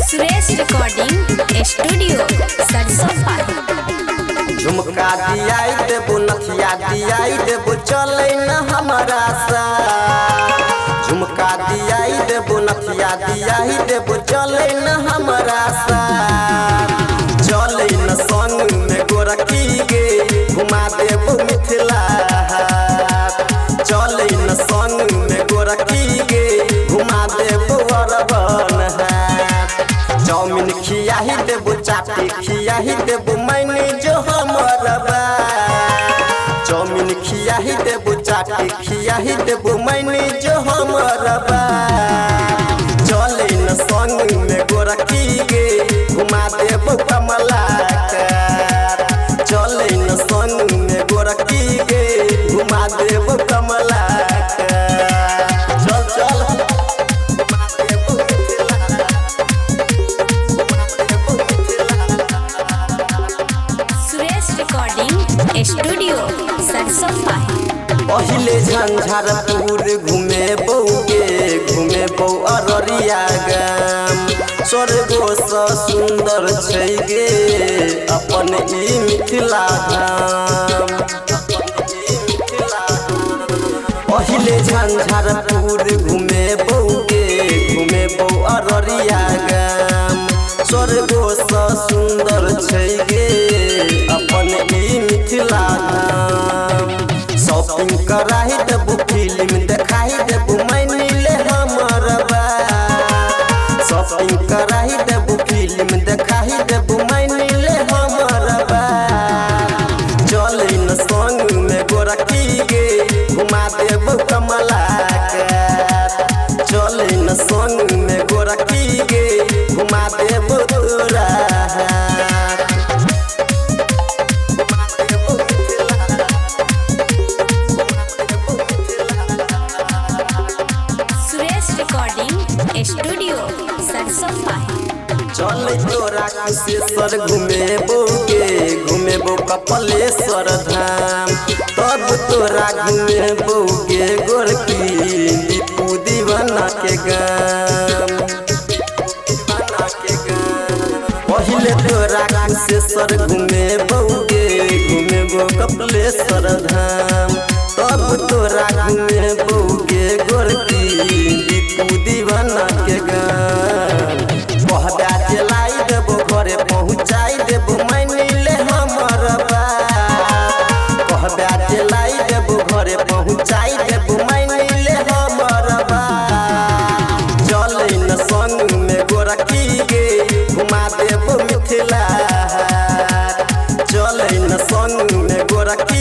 Suresh recording studio सरसों झुमका दियाई देबो नथिया दियाई देबो चले न हमारा सा झुमका दियाई देबो नथिया दियाई देबो चले न हमारा सा चले न संग में गोरखी गे घुमा देबो मिथिला चले न संग में गोरखी गे घुमा देबो अरबन चाउमीन खिया ही देबो चाटी खिया ही देबो मैंने जो हमारा चाउमीन खिया ही देबो चाटी खिया ही देबो मैंने जो हमारा चले न संग में गोरखी गे घुमा देबो कमला चले न संग में गोरखी गे घुमा देबो कमला चल चल रिकॉर्डिंग स्टूडियो सरसों पहले झंझारपुर घूमे बौ अररिया गाम स्वर्गो सँ सुंदर छै गे अपन ई मिथिला धाम पहले झंझारपुर घूमे बौ अररिया गाम स्वर्गो सँ सुंदर छै गे अपन ई मिथिला धाम शॉपिंग कराही देबो फिल्म देखाही देबो मैनी ले हमर शॉपिंग कराही देबो फिल्म देखाही देबो मैनी ले हमर चले न संग में गोरखी गे घुमा देबो कमला चले न संग में गोरखी गे घुमा देबो तोरा स्टूडियो सरसों चल तोरा कुशेश्वर घूमेबो कपलेश्वर धाम तब तोरा घूमेबो गे गोरखी दीपू दीवाना के गाम पहले तोरा कुशेश्वर घूमेबो कपलेश्वर धाम तब तोरा घूमेबो गे गोरखी दीपू दीवाना के गाम कहबा चलाई देबो घरे पहुँचाई देबो मैनी ले हमर कहबा चलाई देबो घरे पहुँचाई देबो मैनी ले हमर चले न संग में गोरखी गे घुमा देबो मिथिला चले न संग में गोरखी